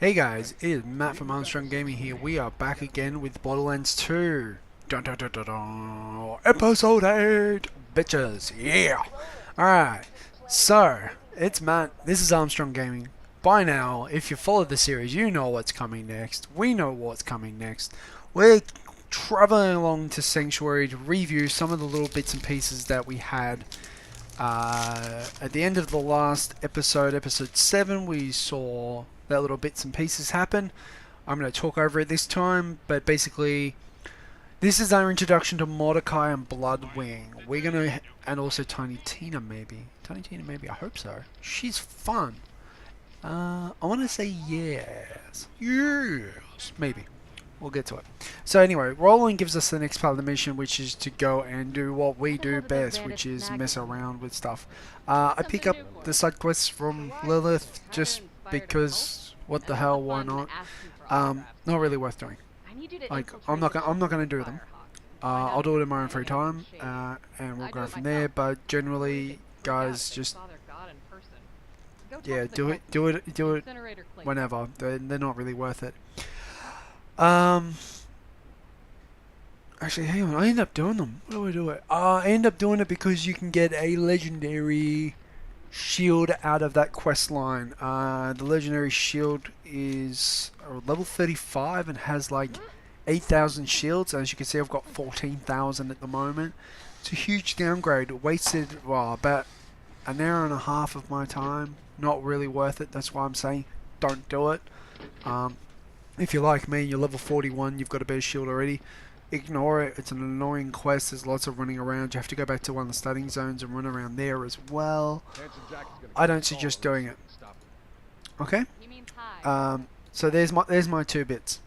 Hey guys, it is Matt from Armstrong Gaming here. We are back again with Borderlands 2. Dun, dun, dun, dun, dun. Episode 8! Bitches, yeah! Alright, so, it's Matt. This is Armstrong Gaming. By now, if you follow the series, you know what's coming next. We know what's coming next. We're traveling along to Sanctuary to review some of the little bits and pieces that we had. At the end of the last episode, episode 7, we saw that little bits and pieces happen. I'm going to talk over it this time, but basically, this is our introduction to Mordecai and Bloodwing. We're going to, and also Tiny Tina maybe. Tiny Tina maybe, I hope so. She's fun. I want to say yes. Yes, maybe. We'll get to it. So anyway, Roland gives us the next part of the mission, which is to go and do what we do best, which is mess around with stuff. I pick up the side quests from Lilith just because, what the hell, why not? Not really worth doing. Like, I'm not gonna do them. I'll do it in my own free time, and we'll go from there. But generally, guys, just yeah, do it whenever. They're not really worth it. Actually, hang on, I end up doing them. What do I do it? I end up doing it because you can get a legendary shield out of that quest line. The legendary shield is level 35 and has like 8,000 shields. As you can see, I've got 14,000 at the moment. It's a huge downgrade. Wasted, well, about an hour and a half of my time. Not really worth it. That's why I'm saying don't do it. If you're like me, you're level 41, you've got a better shield already, ignore it. It's an annoying quest. There's lots of running around. You have to go back to one of the starting zones and run around there as well. I don't suggest doing it. Okay? So there's my 2 bits.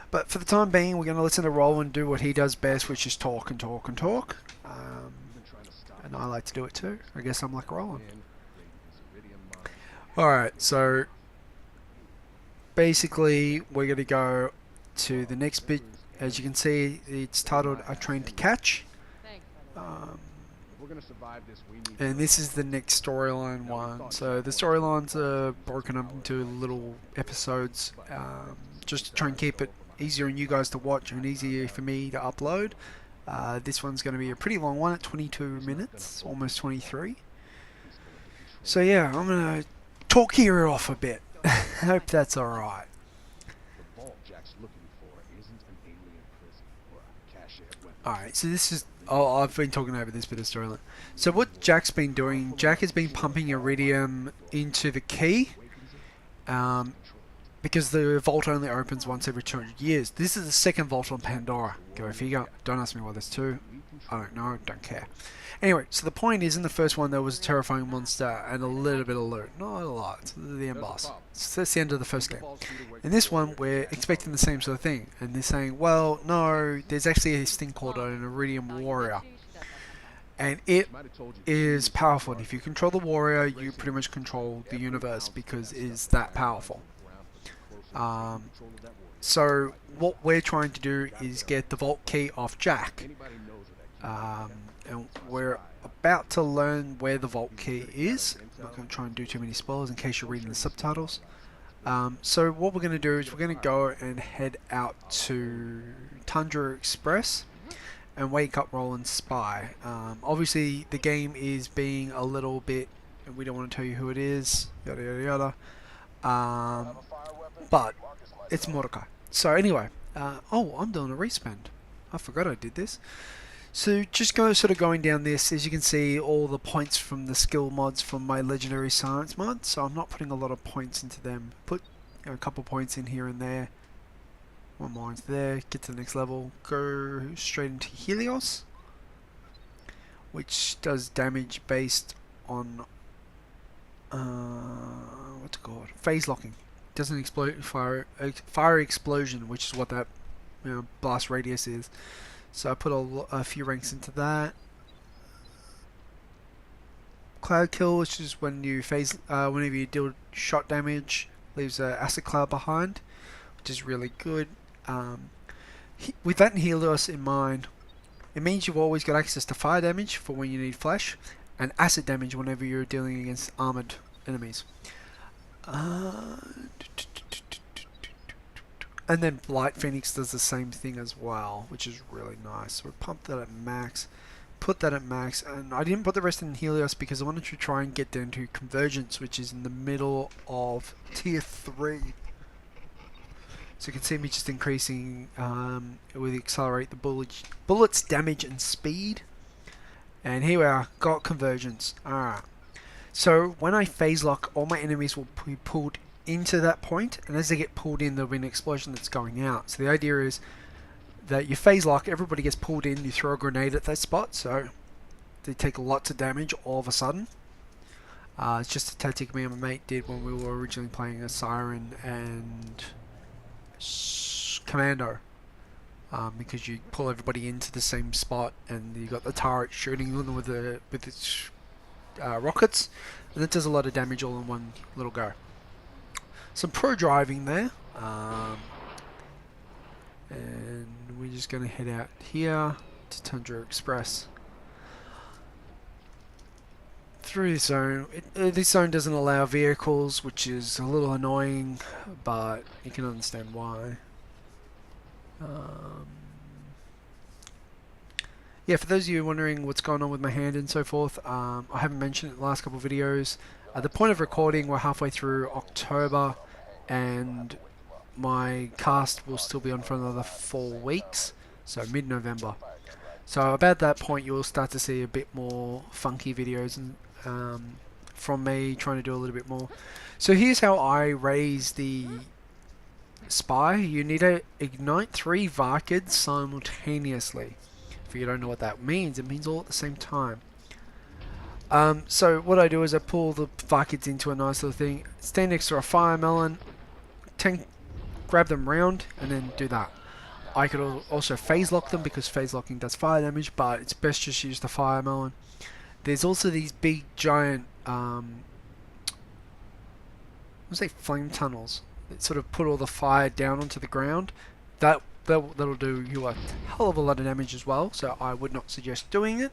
But for the time being, we're going to listen to Roland do what he does best, which is talk and talk and talk. And I like to do it too. I guess I'm like Roland. Alright, so basically, we're going to go to the next bit. As you can see, it's titled "A Train to Catch," and this is the next storyline one. So the storylines are broken up into little episodes, just to try and keep it easier on you guys to watch and easier for me to upload. This one's going to be a pretty long one at 22 minutes, almost 23. So yeah, I'm going to talk here off a bit. I hope that's alright. Alright, so this is... Oh, I've been talking over this bit of storyline. So what Jack's been doing, Jack has been pumping iridium into the key. Because the vault only opens once every 200 years. This is the second vault on Pandora. Go figure. Don't ask me why there's 2. I don't know, don't care. Anyway, so the point is, in the first one there was a terrifying monster and a little bit of loot. Not a lot. It's the end boss. So that's the end of the first game. In this one, we're expecting the same sort of thing. And they're saying, well, no, there's actually this thing called an Iridium Warrior. And it is powerful. And if you control the warrior, you pretty much control the universe because it is that powerful. So what we're trying to do is get the vault key off Jack. And we're about to learn where the vault key is. I'm not going to try and do too many spoilers in case you're reading the subtitles. So what we're going to do is we're going to go and head out to Tundra Express and wake up Roland Spy. Obviously the game is being a little bit, and we don't want to tell you who it is, yada yada yada. But it's Mordecai. So anyway, oh, I'm doing a respend. I forgot I did this. So just going down this, as you can see, all the points from the skill mods from my legendary science mod. So I'm not putting a lot of points into them. Put a couple points in here and there. 1 more into there. Get to the next level. Go straight into Helios, which does damage based on what's it called? Phase locking. Doesn't explode fire explosion, which is what that blast radius is. So I put a few ranks into that. Cloud kill, which is when you whenever you deal shot damage, leaves an acid cloud behind, which is really good. With that and Helios in mind, it means you've always got access to fire damage for when you need flash, and acid damage whenever you're dealing against armored enemies. And then Light Phoenix does the same thing as well, which is really nice. So we pump that at max, put that at max, and I didn't put the rest in Helios because I wanted to try and get down to Convergence, which is in the middle of tier 3. So you can see me just increasing with accelerate the bullets damage and speed. And here we are, got Convergence. Alright. So when I phase lock, all my enemies will be pulled into that point, and as they get pulled in, there'll be an explosion that's going out. So the idea is that you phase lock, everybody gets pulled in, you throw a grenade at that spot, so they take lots of damage all of a sudden. It's just a tactic me and my mate did when we were originally playing a Siren and Commando, because you pull everybody into the same spot, and you got the turret shooting them with its rockets, and it does a lot of damage all in one little go. Some pro driving there, and we're just going to head out here to Tundra Express. Through this zone, this zone doesn't allow vehicles, which is a little annoying, but you can understand why. Yeah, for those of you wondering what's going on with my hand and so forth, I haven't mentioned it in the last couple of videos. At the point of recording, we're halfway through October, and my cast will still be on for another 4 weeks, so mid-November. So about that point, you'll start to see a bit more funky videos and from me trying to do a little bit more. So here's how I raise the Spy. You need to ignite 3 Varkids simultaneously. If you don't know what that means, it means all at the same time. So what I do is I pull the Varkids into a nice little thing, stand next to a fire melon, grab them round, and then do that. I could also phase lock them because phase locking does fire damage, but it's best just use the fire melon. There's also these big giant flame tunnels that sort of put all the fire down onto the ground. That'll do you a hell of a lot of damage as well, so I would not suggest doing it,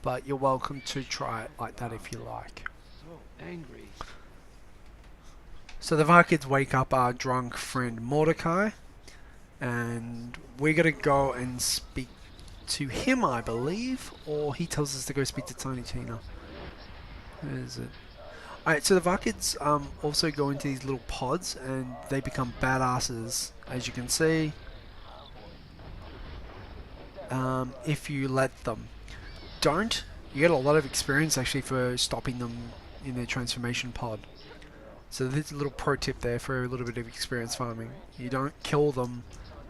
but you're welcome to try it like that if you like. So angry. So the Varkids wake up our drunk friend Mordecai, and we're gonna go and speak to him, I believe, or he tells us to go speak to Tiny Tina. Where is it? Alright, so the Varkids also go into these little pods, and they become badasses, as you can see, if you let them. Don't. You get a lot of experience actually for stopping them in their transformation pod. So there's a little pro tip there for a little bit of experience farming. You don't kill them,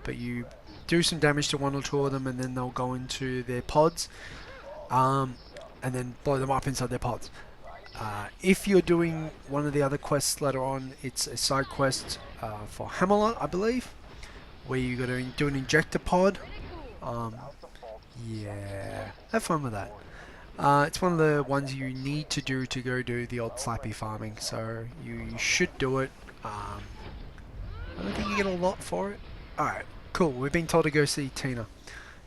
but you do some damage to 1 or 2 of them, and then they'll go into their pods, and then blow them up inside their pods. If you're doing one of the other quests later on, it's a side quest for Hammerlot, I believe, where you got to do an injector pod. Yeah, have fun with that. It's one of the ones you need to do the odd slappy farming, so you should do it. I don't think you get a lot for it. Alright, cool. We've been told to go see Tina.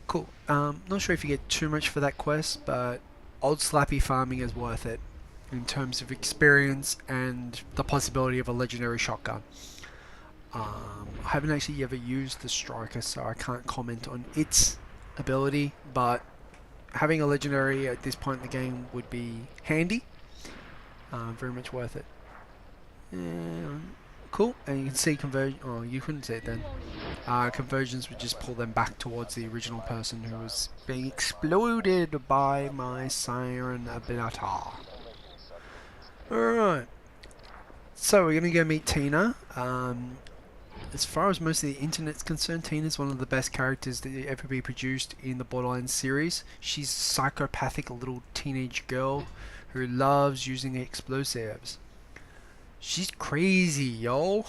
Cool. Not sure if you get too much for that quest, but old slappy farming is worth it in terms of experience and the possibility of a legendary shotgun. I haven't actually ever used the Striker, so I can't comment on its ability, but having a legendary at this point in the game would be handy. Very much worth it. Cool, and you can see conversion. Oh, you couldn't see it then. Conversions would just pull them back towards the original person who was being exploded by my Siren ability. Alright, so we're gonna go meet Tina. As far as most of the internet's concerned, Tina's one of the best characters that ever be produced in the Borderlands series. She's a psychopathic little teenage girl who loves using explosives. She's crazy, yo.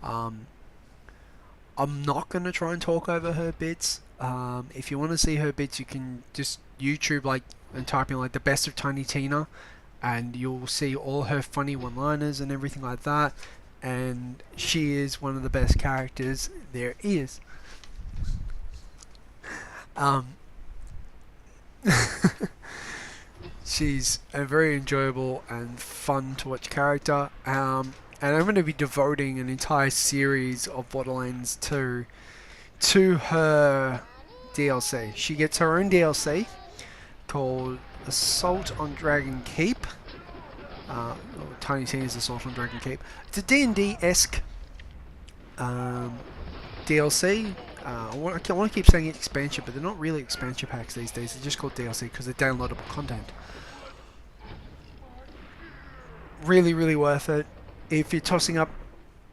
I'm not gonna try and talk over her bits. If you want to see her bits, you can just YouTube and type in the best of Tiny Tina, and you'll see all her funny one-liners and everything like that. And she is one of the best characters there is. She's a very enjoyable and fun to watch character. and I'm going to be devoting an entire series of Borderlands 2 to her DLC. She gets her own DLC called Assault on Dragon Keep. Tiny Tina's Assault on Dragon Keep. It's a D&D-esque DLC. I want to keep saying expansion, but they're not really expansion packs these days. They're just called DLC because they're downloadable content. Really, really worth it. If you're tossing up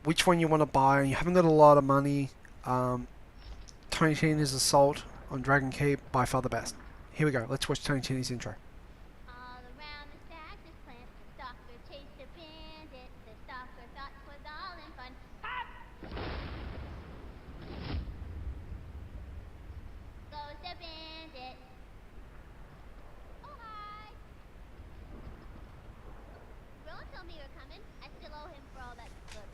which one you want to buy and you haven't got a lot of money, Tiny Tina's Assault on Dragon Keep, by far the best. Here we go. Let's watch Tiny Tina's intro. All around the cactus plant, the stalker chased a bandit. The stalker thought 'twas all in fun. Goes the bandit. Oh, hi. Roland told me you were coming. I still owe him for all that, with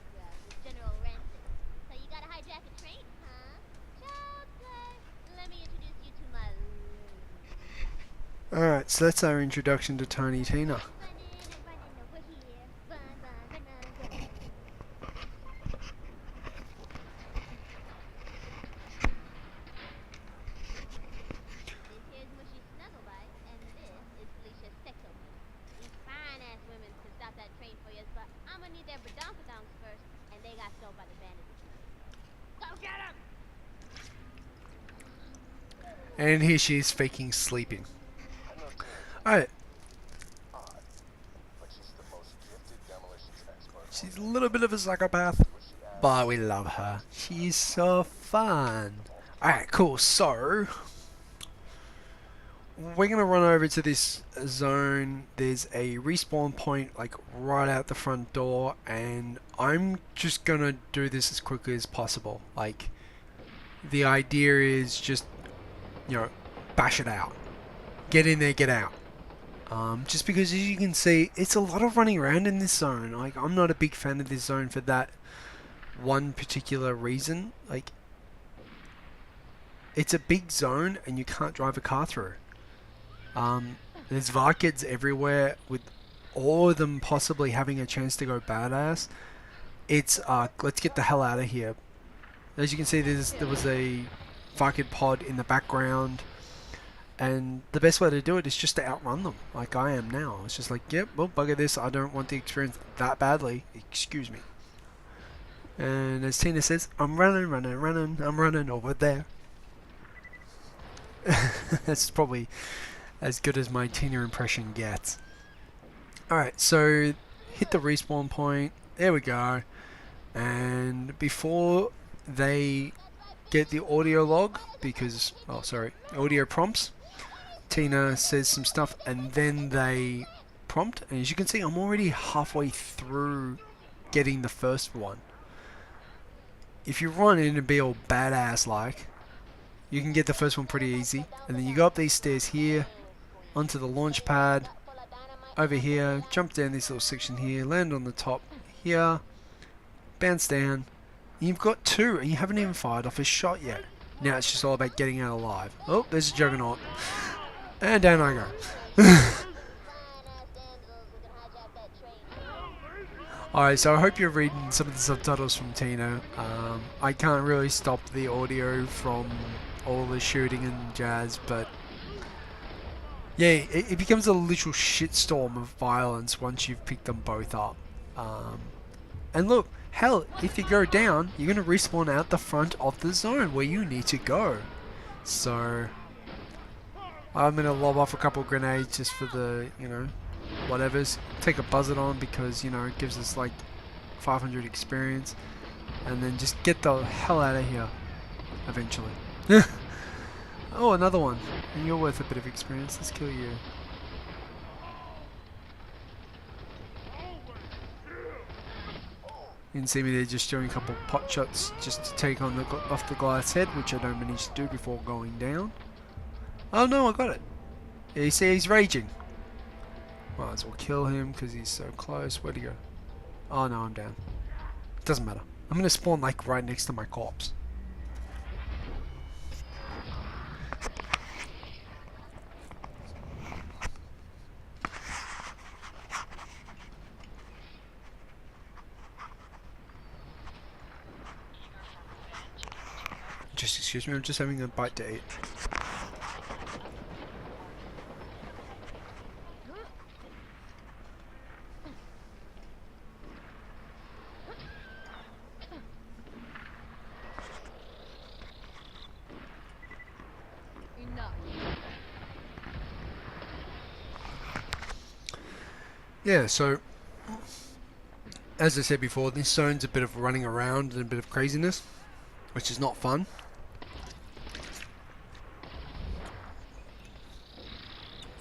General Rancid. So you gotta hijack a train, huh? Child's play. Let me introduce you to my... Alright, so that's our introduction to Tiny Tina. And here she is faking sleeping. Alright. She's a little bit of a psychopath, but we love her. She's so fun. Alright, cool. So, we're going to run over to this zone. There's a respawn point like right out the front door, and I'm just going to do this as quickly as possible. Like, the idea is just, you know, bash it out. Get in there, get out. Just because, as you can see, it's a lot of running around in this zone. Like, I'm not a big fan of this zone for that one particular reason. Like, it's a big zone and you can't drive a car through. There's Varkids everywhere, with all of them possibly having a chance to go badass. It's, let's get the hell out of here. As you can see, there was a Varkid pod in the background. And the best way to do it is just to outrun them, like I am now. It's just like, yep, well, bugger this. I don't want the experience that badly. Excuse me. And as Tina says, I'm running over there. That's probably as good as my Tina impression gets. Alright, so hit the respawn point. There we go. And before they get the audio log, because, oh sorry, audio prompts, Tina says some stuff and then they prompt, and as you can see, I'm already halfway through getting the first one. If you run in and be all badass like, you can get the first one pretty easy, and then you go up these stairs here onto the launch pad over here, jump down this little section here, land on the top here, bounce down. You've got two and you haven't even fired off a shot yet. Now it's just all about getting out alive. Oh, there's a juggernaut. And down I go. Alright, so I hope you're reading some of the subtitles from Tina. I can't really stop the audio from all the shooting and jazz, but yeah, it becomes a literal shitstorm of violence once you've picked them both up. And look, hell, if you go down, you're going to respawn out the front of the zone where you need to go. So, I'm going to lob off a couple grenades just for the, you know, whatevers. Take a buzzard on because, you know, it gives us like 500 experience. And then just get the hell out of here, eventually. Oh, another one. And you're worth a bit of experience. Let's kill you. You can see me there just doing a couple of pot shots just to take on off the guy's head, which I don't manage to do before going down. Oh no, I got it. Yeah, you see he's raging. Might as well kill him because he's so close. Where'd he go? Oh no, I'm down. Doesn't matter. I'm going to spawn like right next to my corpse. Just excuse me, I'm just having a bite to eat. Enough. Yeah, so as I said before, this zone's a bit of running around and a bit of craziness, which is not fun.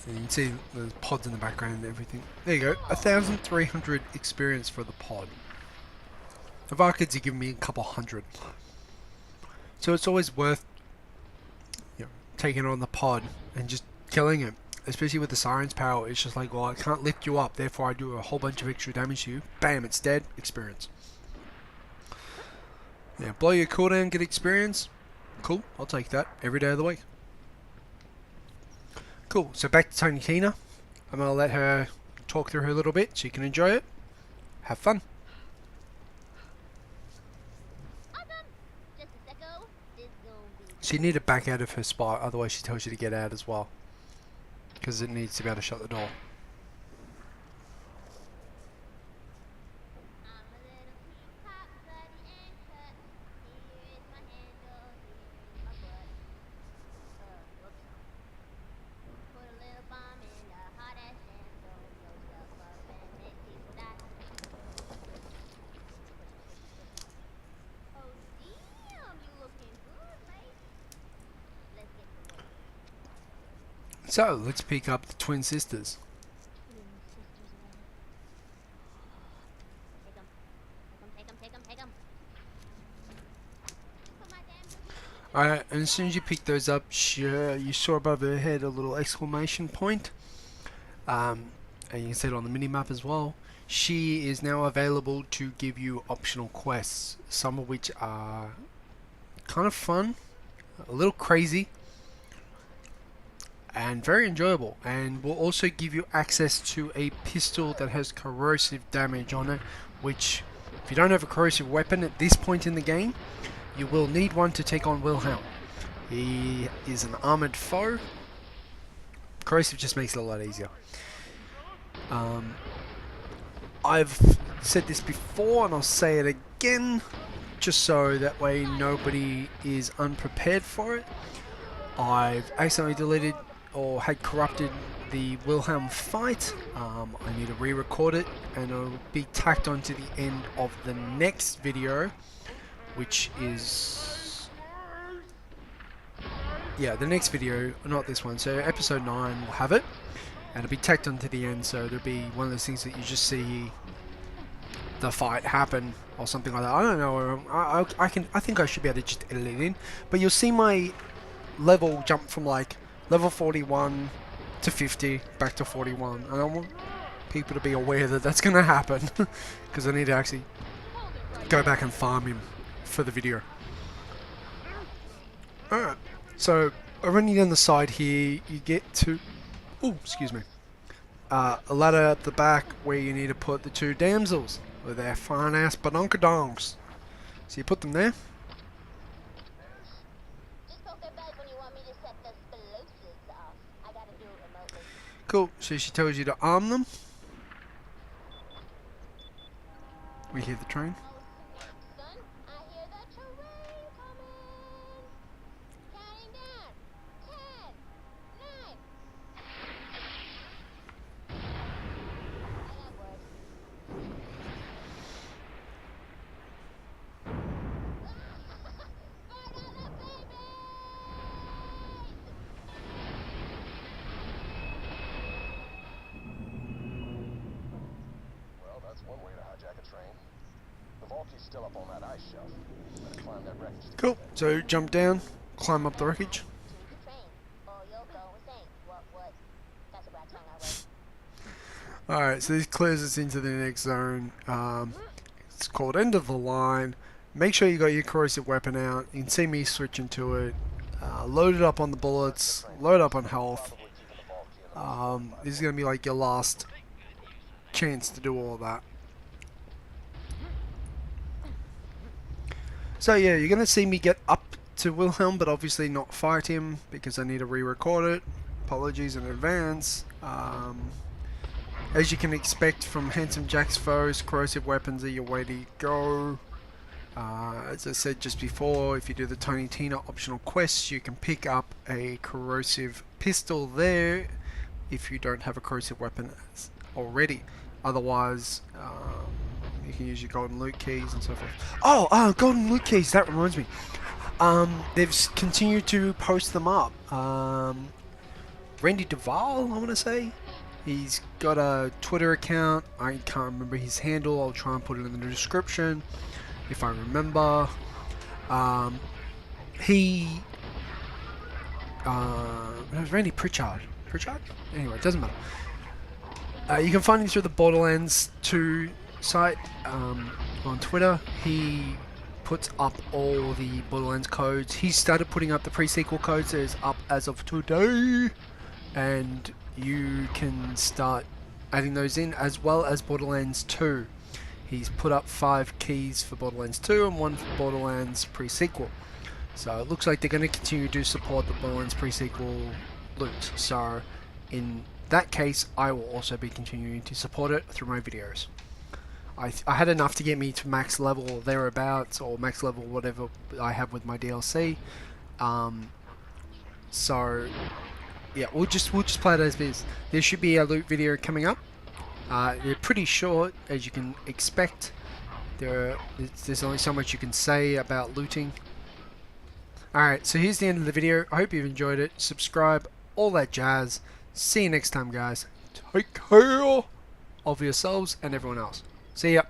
And you can see the pods in the background and everything. There you go, 1,300 experience for the pod. The Varkids are giving me a couple hundred. So it's always worth, you know, taking on the pod and just killing it. Especially with the Siren's power, it's just like, well, I can't lift you up, therefore I do a whole bunch of extra damage to you. Bam, it's dead. Experience. Yeah, blow your cooldown, get experience. Cool, I'll take that every day of the week. Cool, so back to Tiny Tina. I'm going to let her talk through her a little bit so you can enjoy it. Have fun. Awesome. Just a second. This gonna be. So you need to back out of her spot, otherwise she tells you to get out as well. Because it needs to be able to shut the door. I'm a little teapot, bloody and cut. Here is my handle, here is my butt. Whoops. Put a little bomb in the hot ass sandstone, blow stuff up and make people die. Oh damn, you looking good, lady. Let's get to work. So, let's pick up the twin sisters. Take 'em. Put my damn Alright, and as soon as you pick those up, you saw above her head a little exclamation point. And you can see it on the minimap as well. She is now available to give you optional quests, some of which are kind of fun, a little crazy, and very enjoyable, and will also give you access to a pistol that has corrosive damage on it, which, if you don't have a corrosive weapon at this point in the game, you will need one to take on Wilhelm. He is an armored foe. Corrosive just makes it a lot easier. I've said this before and I'll say it again, just so that way nobody is unprepared for it. I've accidentally deleted or had corrupted the Wilhelm fight. I need to re-record it and it'll be tacked onto the end of the next video, which is, yeah, the next video, not this one. So episode 9 will have it and it'll be tacked onto the end, so there'll be one of those things that you just see the fight happen or something like that. I don't know. I think I should be able to just edit it in, but you'll see my level jump from like level 41 to 50 back to 41, and I want people to be aware that that's going to happen because I need to actually go back and farm him for the video. Alright, so running down the side here, you get to, oh, excuse me, a ladder at the back where you need to put the two damsels with their fine ass badonkadongs. So you put them there. Just poke their bells when you want me to set the explosives off. I gotta do it remotely. Cool, so she tells you to arm them. We hear the train. Son, I hear the train coming. Counting down. 10, 9. I got words. Banana baby! Well, that's one way to hijack a train. The Valky's still up on that ice shelf. Better climb that wreckage. to Cool, get there. so jump down, climb up the wreckage. To the train. Oh, you'll go insane. What? That's a bad tongue I read. Alright, so this clears us into the next zone. It's called End of the Line. Make sure you got your corrosive weapon out. You can see me switching to it. Load it up on the bullets, load up on health. This is going to be like your last chance to do all of that. So yeah, you're going to see me get up to Wilhelm, but obviously not fight him because I need to re-record it. Apologies in advance. As you can expect from Handsome Jack's foes, corrosive weapons are your way to go. As I said just before, if you do the Tony Tina optional quests, you can pick up a corrosive pistol there if you don't have a corrosive weapon already. Otherwise, you can use your golden loot keys and so forth. Oh, golden loot keys, that reminds me. They've continued to post them up. Randy Duval, I want to say. He's got a Twitter account. I can't remember his handle. I'll try and put it in the description if I remember. It was Randy Pritchard. Anyway, it doesn't matter. You can find him through the Borderlands 2 site on Twitter. He puts up all the Borderlands codes. He started putting up the pre-sequel codes. It's up as of today, and you can start adding those in, as well as Borderlands 2. He's put up 5 keys for Borderlands 2 and 1 for Borderlands pre-sequel. So it looks like they're going to continue to support the Borderlands pre-sequel loot. So in that case, I will also be continuing to support it through my videos. I had enough to get me to max level or thereabouts, or max level whatever I have with my DLC. So yeah, we'll just play it as is. There should be a loot video coming up. They're pretty short, as you can expect. There's only so much you can say about looting. Alright, so here's the end of the video. I hope you've enjoyed it. Subscribe, all that jazz. See you next time, guys. Take care of yourselves and everyone else. See ya.